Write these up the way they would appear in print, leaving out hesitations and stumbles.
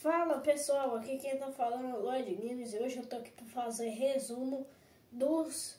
Fala pessoal, aqui quem tá falando é o Lloyd Games e hoje eu tô aqui para fazer resumo dos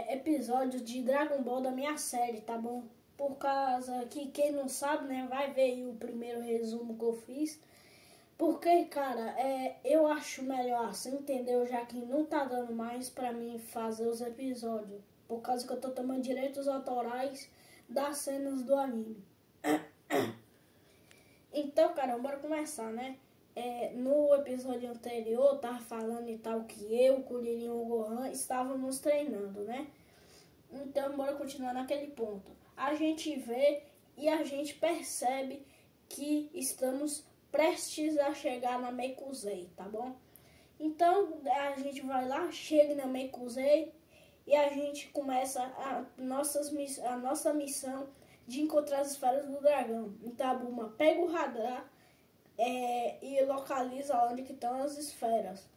episódios de Dragon Ball da minha série, tá bom? Por causa que quem não sabe, né, vai ver aí o primeiro resumo que eu fiz. Porque, cara, eu acho melhor assim, entendeu? Já que não tá dando mais pra mim fazer os episódios. Por causa que eu tô tomando direitos autorais das cenas do anime. Então, cara, bora começar, né? No episódio anterior, eu tava falando e tal que eu, o Kuririn e o Gohan estávamos treinando, né? Então, bora continuar naquele ponto. A gente vê e a gente percebe que estamos prestes a chegar na Meikusei, tá bom? Então, a gente vai lá, chega na Meikusei e a gente começa a nossa missão de encontrar as esferas do dragão. Então, a Bulma pega o radar e localiza onde que estão as esferas.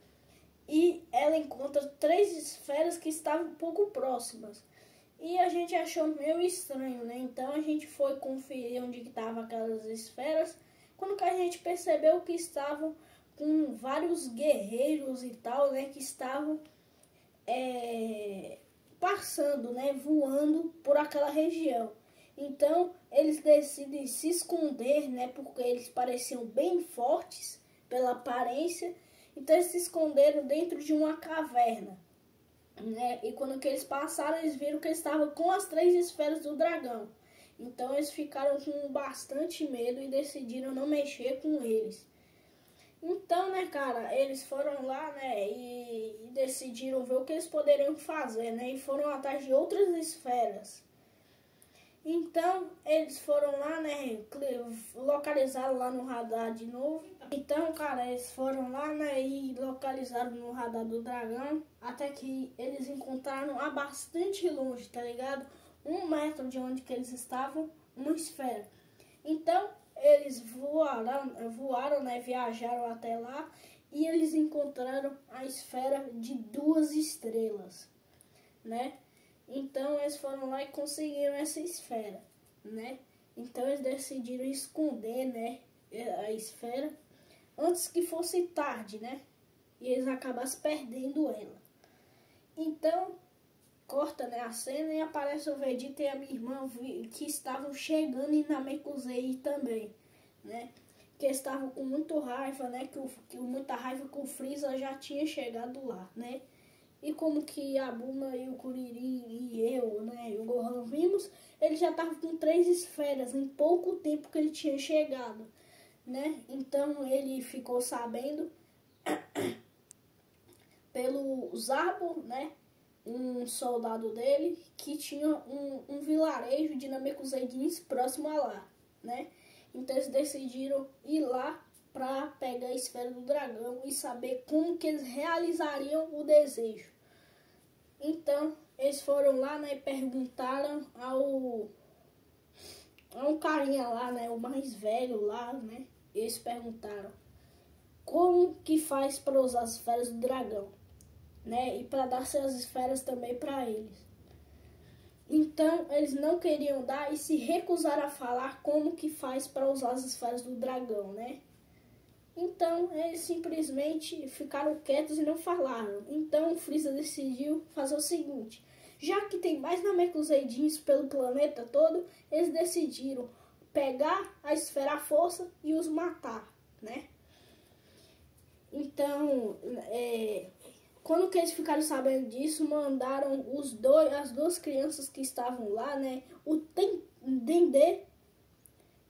E ela encontra 3 esferas que estavam um pouco próximas. E a gente achou meio estranho, né? Então a gente foi conferir onde que estavam aquelas esferas. Quando que a gente percebeu que estavam com vários guerreiros e tal, né? Que estavam passando, né? Voando por aquela região. Então eles decidem se esconder, né? Porque eles pareciam bem fortes pela aparência. Então eles se esconderam dentro de uma caverna, né? E quando que eles passaram, eles viram que eles estavam com as 3 esferas do dragão. Então eles ficaram com bastante medo e decidiram não mexer com eles. Então, né, cara, eles foram lá, né, e decidiram ver o que eles poderiam fazer, né? E foram atrás de outras esferas. Então, eles foram lá, né, localizaram lá no radar de novo. Então, cara, eles foram lá, né, e localizaram no radar do dragão, até que eles encontraram a bastante longe, tá ligado? 1 metro de onde que eles estavam, uma esfera. Então, eles voaram, né, viajaram até lá, e eles encontraram a esfera de 2 estrelas, né? Então eles foram lá e conseguiram essa esfera, né? Então eles decidiram esconder, né, a esfera antes que fosse tarde, né? E eles acabassem perdendo ela. Então corta, né, a cena e aparece o Vegeta e a minha irmã que estavam chegando em Namekusei também, né? Que estavam com muita raiva, né? Muita raiva que o Freeza já tinha chegado lá, né? E como que a Bulma e o Kuririn e eu, né, e o Gohan vimos, ele já estava com 3 esferas em pouco tempo que ele tinha chegado, né? Então ele ficou sabendo pelo Zabo, né, um soldado dele, que tinha um vilarejo de Namekuseidins próximo a lá, né? Então eles decidiram ir lá para pegar a esfera do dragão e saber como que eles realizariam o desejo. Então, eles foram lá, né, e perguntaram a um carinha lá, né, o mais velho lá, né, eles perguntaram como que faz para usar as esferas do dragão, né, e para dar essas esferas também para eles. Então, eles não queriam dar e se recusaram a falar como que faz para usar as esferas do dragão, né. Então, eles simplesmente ficaram quietos e não falaram. Então, o Freeza decidiu fazer o seguinte. Já que tem mais Namekuseidins pelo planeta todo, eles decidiram pegar a esfera à força e os matar, né? Então, quando que eles ficaram sabendo disso, mandaram as 2 crianças que estavam lá, né? O Dendê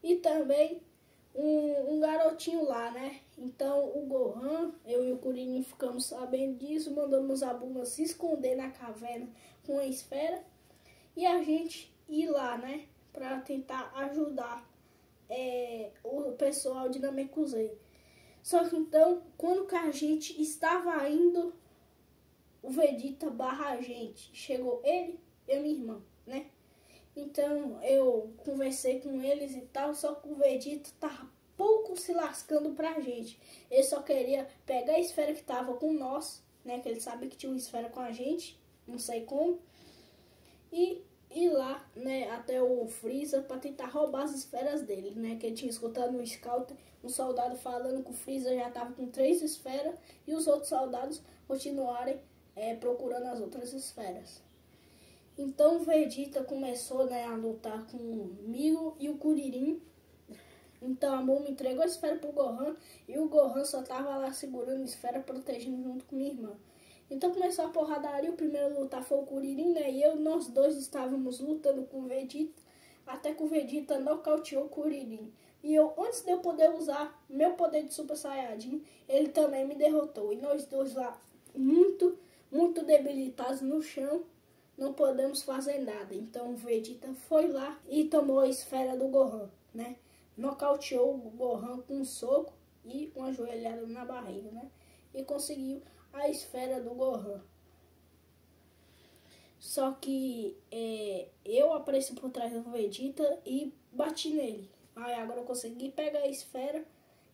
e também um garotinho lá, né? Então o Gohan, eu e o Kuririn ficamos sabendo disso, mandamos a Bulma se esconder na caverna com a esfera e a gente ir lá, né? Pra tentar ajudar o pessoal de Namekusei. Só que então, quando que a gente estava indo, o Vegeta barra a gente. Chegou ele e a minha irmã, né? Então eu conversei com eles e tal, só que o Vegeta tava pouco se lascando pra gente. Ele só queria pegar a esfera que tava com nós, né? Que ele sabia que tinha uma esfera com a gente, não sei como. E ir lá, né, até o Freeza para tentar roubar as esferas dele, né, que ele tinha escutado no Scout, um soldado falando que o Freeza já estava com 3 esferas e os outros soldados continuarem procurando as outras esferas. Então o Vegeta começou, né, a lutar com o Milo e o Kuririn. Então a Bulma entregou a esfera pro Gohan e o Gohan só tava lá segurando a esfera, protegendo junto com minha irmã. Então começou a porradaria, o primeiro a lutar foi o Kuririn, né? E nós dois estávamos lutando com o Vegeta, até que o Vegeta nocauteou o Kuririn. E antes de eu poder usar meu poder de Super Saiyajin, ele também me derrotou. E nós dois lá, muito debilitados no chão, não podemos fazer nada. Então o Vegeta foi lá e tomou a esfera do Gohan, né? Nocauteou o Gohan com um soco e uma joelhada na barriga, né? E conseguiu a esfera do Gohan. Só que eu apareci por trás do Vegeta e bati nele. Aí agora eu consegui pegar a esfera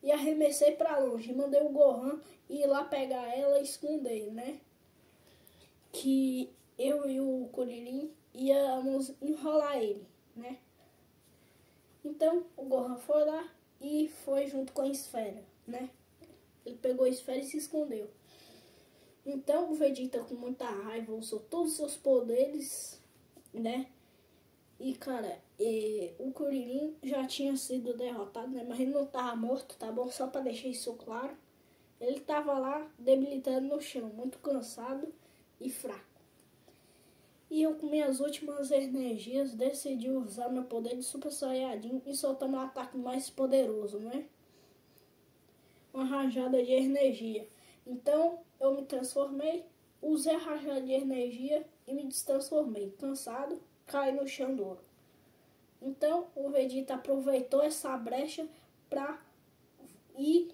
e arremessei pra longe. Mandei o Gohan ir lá pegar ela e esconder, né? Que eu e o Kuririn íamos enrolar ele, né? Então o Gohan foi lá e foi junto com a esfera, né? Ele pegou a esfera e se escondeu. Então o Vegeta, com muita raiva, usou todos os seus poderes, né? E cara, o Kuririn já tinha sido derrotado, né? Mas ele não tava morto, tá bom? Só pra deixar isso claro. Ele tava lá debilitado no chão, muito cansado e fraco. E eu, com minhas últimas energias, decidi usar meu poder de Super Saiyajin e soltar meu ataque mais poderoso, né? Uma rajada de energia. Então, eu me transformei, usei a rajada de energia e me destransformei. Cansado, caí no chão duro. Então, o Vegeta aproveitou essa brecha pra ir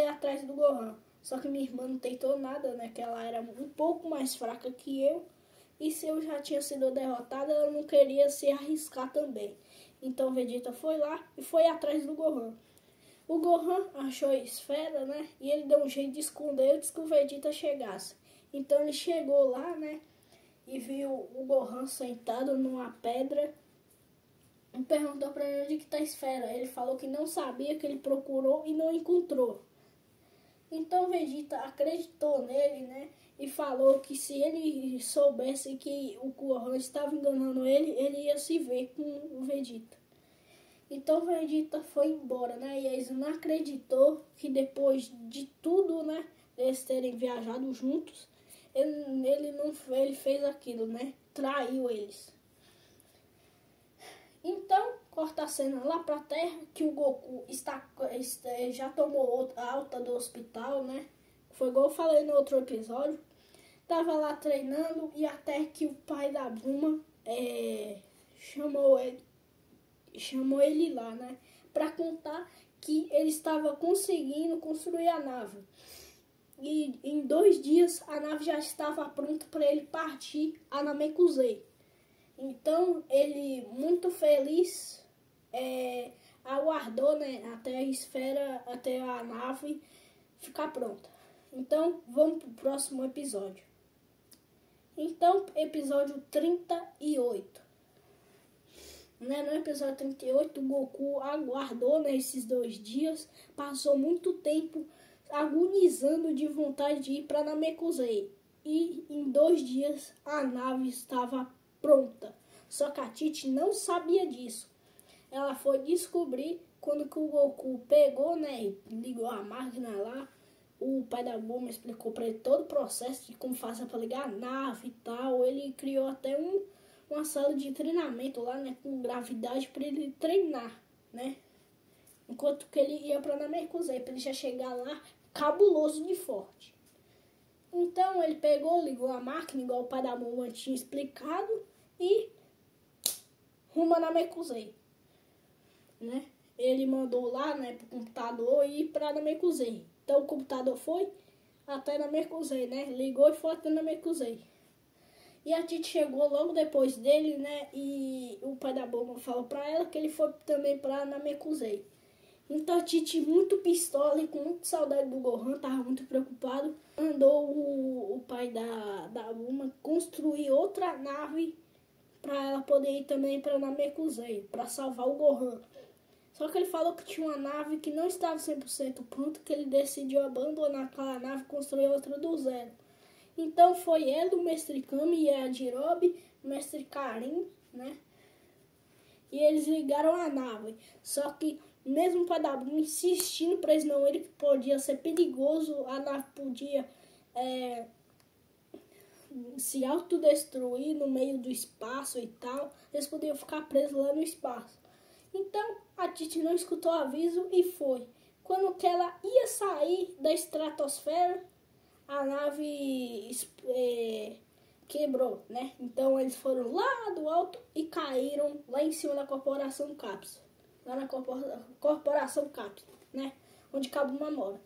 atrás do Gohan. Só que minha irmã não tentou nada, né? Que ela era um pouco mais fraca que eu. E se eu já tinha sido derrotada, ela não queria se arriscar também. Então o Vegeta foi lá e foi atrás do Gohan. O Gohan achou a esfera, né? E ele deu um jeito de esconder antes que o Vegeta chegasse. Então ele chegou lá, né? E viu o Gohan sentado numa pedra. E perguntou pra ele onde que tá a esfera. Ele falou que não sabia, que ele procurou e não encontrou. Então o Vegeta acreditou nele, né? E falou que se ele soubesse que o Gohan estava enganando ele, ele ia se ver com o Vegeta. Então o Vegeta foi embora, né? E eles não acreditou que depois de tudo, né? Eles terem viajado juntos, ele fez aquilo, né? Traiu eles. Então, corta a cena lá pra Terra, que o Goku já tomou alta do hospital, né? Foi igual eu falei no outro episódio. Tava lá treinando e até que o pai da Bulma chamou ele lá, né? Pra contar que ele estava conseguindo construir a nave. E em 2 dias a nave já estava pronta para ele partir a Namekusei. Então ele, muito feliz, aguardou, né, até a nave ficar pronta. Então vamos pro próximo episódio. Então, episódio 38. Né, no episódio 38, o Goku aguardou, né, esses 2 dias, passou muito tempo agonizando de vontade de ir para Namekusei. E em 2 dias a nave estava pronta. Só que a Titi não sabia disso. Ela foi descobrir quando que o Goku pegou, né, ligou a máquina lá. O pai da Bulma explicou para ele todo o processo de como fazer para ligar a nave e tal. Ele criou até uma sala de treinamento lá, né, com gravidade para ele treinar, né? Enquanto que ele ia para Namekusei, para ele já chegar lá cabuloso de forte. Então ele pegou, ligou a máquina, igual o pai da Bulma tinha explicado, e rumo a Namekusei, né? Ele mandou lá, né, pro computador ir para Namekusei. Então o computador foi até Namekusei, né? Ligou e foi até Namekusei. E a Titi chegou logo depois dele, né? E o pai da Bulma falou pra ela que ele foi também pra Namekusei. Então a Titi, muito pistola e com muita saudade do Gohan, tava muito preocupado, mandou o pai da Bulma construir outra nave para ela poder ir também para Namekusei, para salvar o Gohan. Só que ele falou que tinha uma nave que não estava 100% pronta, que ele decidiu abandonar aquela nave e construir outra do zero. Então foi ele, o Mestre Kami, Yajirobe, o Mestre Karin, né? E eles ligaram a nave. Só que mesmo o Padabu insistindo para eles não irem, que podia ser perigoso, a nave podia se autodestruir no meio do espaço e tal. Eles podiam ficar presos lá no espaço. Então a Titi não escutou o aviso e foi. Quando que ela ia sair da estratosfera, a nave quebrou, né? Então eles foram lá do alto e caíram lá em cima da Corporação Cápsula. Lá na Corporação Cápsula, né? Onde Kabuma mora.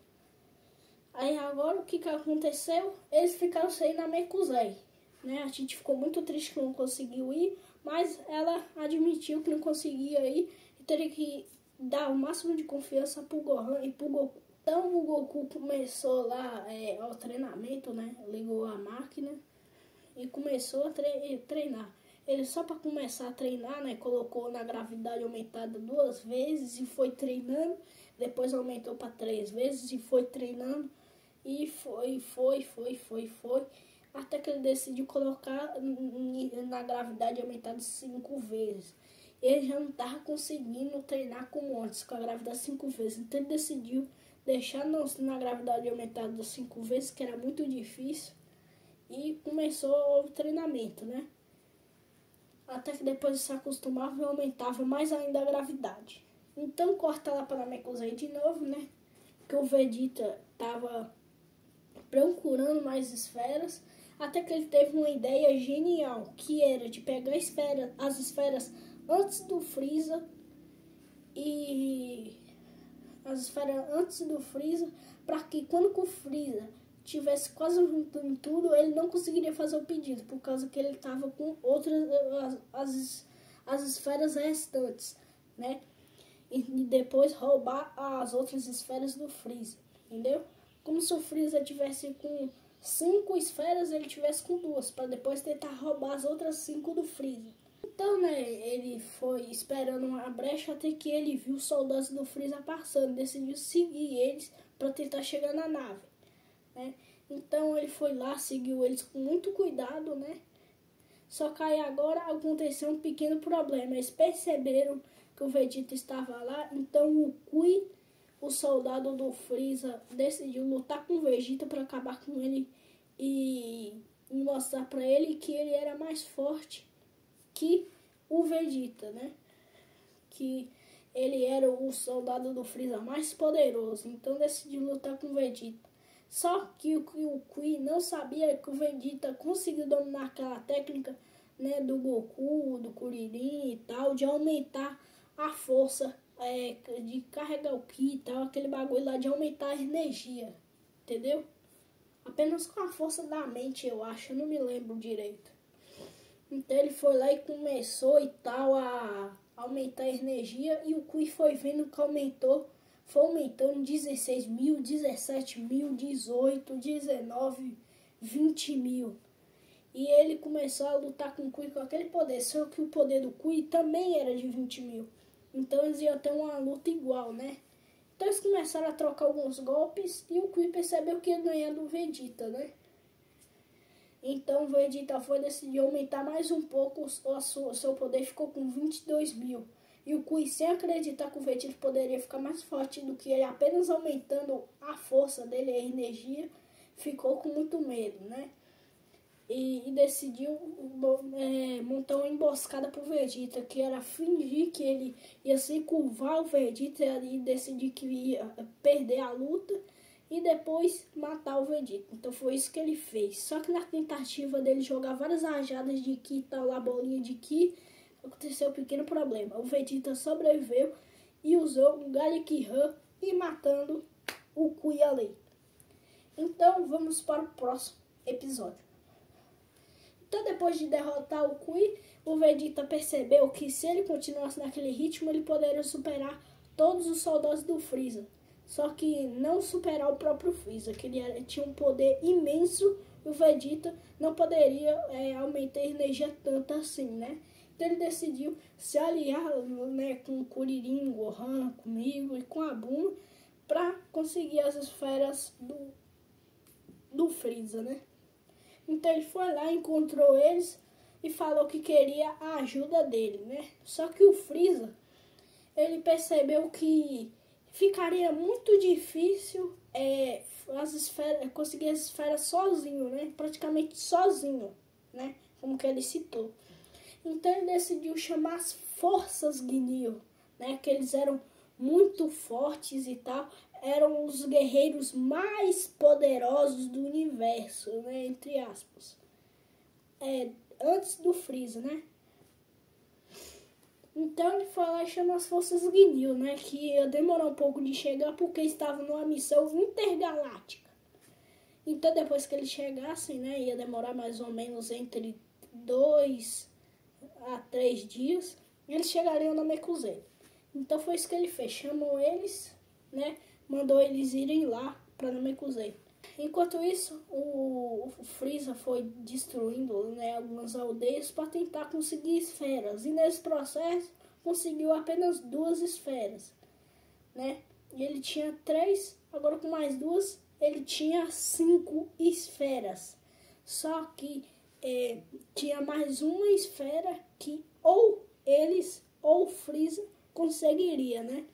Aí agora o que aconteceu? Eles ficaram sem Namekusei, né? A Titi ficou muito triste que não conseguiu ir, mas ela admitiu que não conseguia ir e teria que dar o máximo de confiança pro Gohan e pro Goku. Então o Goku começou lá ao treinamento, né? Ligou a máquina e começou a treinar. Ele só para começar a treinar, né? Colocou na gravidade aumentada 2 vezes e foi treinando. Depois aumentou para 3 vezes e foi treinando. E foi. Até que ele decidiu colocar na gravidade aumentada 5 vezes. Ele já não estava conseguindo treinar como antes, com a gravidade 5 vezes. Então ele decidiu deixar na gravidade aumentada 5 vezes, que era muito difícil. E começou o treinamento, né? Até que depois se acostumava e aumentava mais ainda a gravidade. Então corta lá para Namekusei de novo, né? Que o Vegeta estava procurando mais esferas. Até que ele teve uma ideia genial, que era de pegar as esferas antes do Freeza para que quando o Freeza tivesse quase em tudo, ele não conseguiria fazer o pedido, por causa que ele estava com outras as esferas restantes, né? E depois roubar as outras esferas do Freeza, entendeu? Como se o Freeza tivesse com 5 esferas, ele tivesse com 2, para depois tentar roubar as outras 5 do Freeza. Então, né, ele foi esperando uma brecha até que ele viu os soldados do Freeza passando, decidiu seguir eles para tentar chegar na nave, né? Então ele foi lá, seguiu eles com muito cuidado, né? Só que aí agora aconteceu um pequeno problema. Eles perceberam que o Vegeta estava lá, então o Kui, o soldado do Freeza, decidiu lutar com o Vegeta para acabar com ele e mostrar para ele que ele era mais forte que o Vegeta, né? Que ele era o soldado do Freeza mais poderoso, então decidiu lutar com o Vegeta. Só que o Kui não sabia que o Vegeta conseguiu dominar aquela técnica, né, do Goku, do Kuririn e tal, de aumentar a força, de carregar o Ki e tal, aquele bagulho lá de aumentar a energia, entendeu? Apenas com a força da mente, eu acho, eu não me lembro direito. Então ele foi lá e começou e tal a aumentar a energia, e o Kui foi vendo que foi aumentando 16 mil, 17 mil, 18, 19, 20 mil. E ele começou a lutar com o Kui com aquele poder, só que o poder do Kui também era de 20 mil. Então eles iam ter uma luta igual, né? Então eles começaram a trocar alguns golpes e o Kui percebeu que ia ganhar do Vegeta, né? Então o Vegeta decidiu aumentar mais um pouco o seu poder, ficou com 22 mil. E o Kui, sem acreditar que o Vegeta poderia ficar mais forte do que ele, apenas aumentando a força dele, a energia, ficou com muito medo, né? E decidiu montar uma emboscada pro Vegeta, que era fingir que ele ia se curvar o Vegeta e decidir que ia perder a luta e depois matar o Vegeta. Então foi isso que ele fez. Só que na tentativa dele jogar várias rajadas de Ki e tal, lá bolinha de Ki, aconteceu um pequeno problema. O Vegeta sobreviveu e usou um Galick-Han e matando o Kui ali. Então vamos para o próximo episódio. Então depois de derrotar o Kui, o Vegeta percebeu que se ele continuasse naquele ritmo, ele poderia superar todos os soldados do Freeza. só que não superar o próprio Freeza, que ele tinha um poder imenso e o Vegeta não poderia aumentar a energia tanto assim, né? Então ele decidiu se aliar, né, com o Kuririn, Gohan, comigo e com a Bulma para conseguir as esferas do Freeza, né? Então ele foi lá, encontrou eles e falou que queria a ajuda dele, né? Só que o Freeza, ele percebeu que ficaria muito difícil conseguir as esferas sozinho, né? Praticamente sozinho, né? Como que ele citou. Então ele decidiu chamar as forças Ginyu, né? Que eles eram muito fortes e tal. Eram os guerreiros mais poderosos do universo, né? Entre aspas. Antes do Freeza, né? Então ele foi lá e chamou as forças Ginyu, né? Que ia demorar um pouco de chegar porque estavam numa missão intergaláctica. Então depois que eles chegassem, né? Ia demorar mais ou menos entre 2 a 3 dias. E eles chegariam na Namekusei. Então foi isso que ele fez. Chamou eles, né? Mandou eles irem lá para Namekusei. Enquanto isso, o Freeza foi destruindo, né, algumas aldeias para tentar conseguir esferas. E nesse processo, conseguiu apenas 2 esferas, né? E ele tinha 3, agora com mais 2, ele tinha 5 esferas. Só que tinha mais uma esfera que ou eles ou o Freeza conseguiria, né?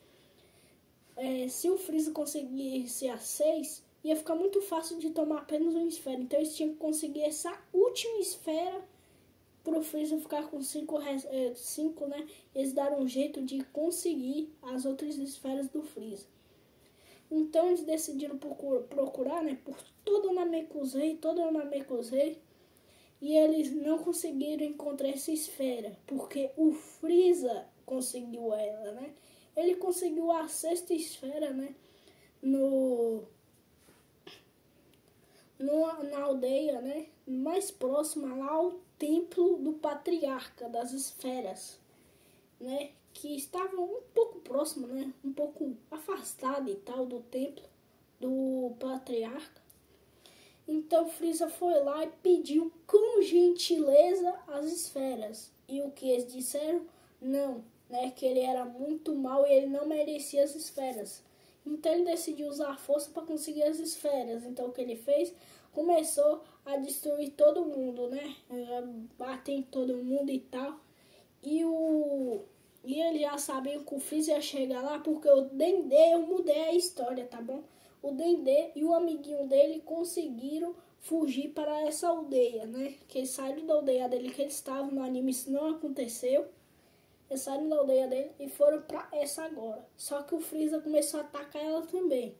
Se o Freeza conseguisse as 6, ia ficar muito fácil de tomar apenas uma esfera. Então eles tinham que conseguir essa última esfera para o Freeza ficar com 5, né? Eles deram um jeito de conseguir as outras esferas do Freeza. Então eles decidiram procurar, né, por toda a Namekusei, e eles não conseguiram encontrar essa esfera, porque o Freeza conseguiu ela, né? Ele conseguiu a 6ª esfera, né, na aldeia, né, mais próxima lá ao templo do Patriarca das Esferas, né, que estava um pouco próximo, né, um pouco afastado e tal do templo do Patriarca. Então Freeza foi lá e pediu com gentileza as esferas. E o que eles disseram? Não, né, que ele era muito mau e ele não merecia as esferas. Então ele decidiu usar a força para conseguir as esferas. Então o que ele fez? Começou a destruir todo mundo, né? Bater em todo mundo e tal. E eles já sabiam que o Freeza ia chegar lá porque o Dendê, eu mudei a história, tá bom? O Dendê e o amiguinho dele conseguiram fugir para essa aldeia, né? Que eles saíram da aldeia dele que eles estavam no anime, isso não aconteceu. Eles saíram da aldeia dele e foram para essa agora. Só que o Freeza começou a atacar ela também,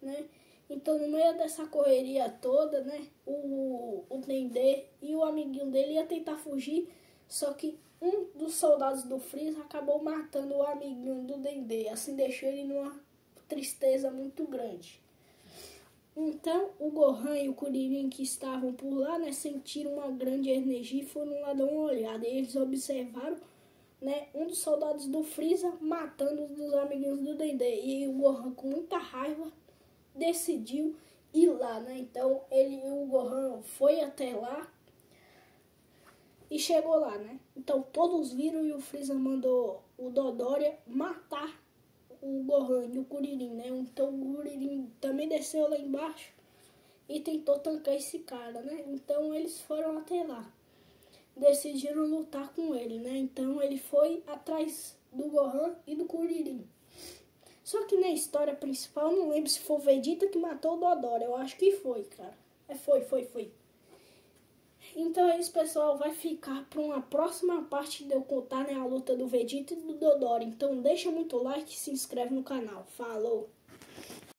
né? Então, no meio dessa correria toda, né? O Dendê e o amiguinho dele ia tentar fugir, só que um dos soldados do Freeza acabou matando o amiguinho do Dendê, assim deixou ele numa tristeza muito grande. Então, o Gohan e o Kuririn que estavam por lá, né, sentiram uma grande energia e foram lá dar uma olhada. E eles observaram, né, um dos soldados do Freeza matando um dos amiguinhos do Dendê. E o Gohan, com muita raiva, decidiu ir lá, né? Então, o Gohan foi até lá e chegou lá, né? Então, todos viram e o Freeza mandou o Dodoria matar o Gohan e o Kuririn, né? Então o Kuririn também desceu lá embaixo e tentou tancar esse cara, né? Então eles foram até lá, decidiram lutar com ele, né? Então ele foi atrás do Gohan e do Kuririn. Só que na história principal, não lembro se foi o Vegeta que matou o Dodoria, eu acho que foi, cara. Foi. Então é isso, pessoal, vai ficar para uma próxima parte de eu contar, né, a luta do Vegeta e do Dodoria. Então deixa muito like e se inscreve no canal. Falou!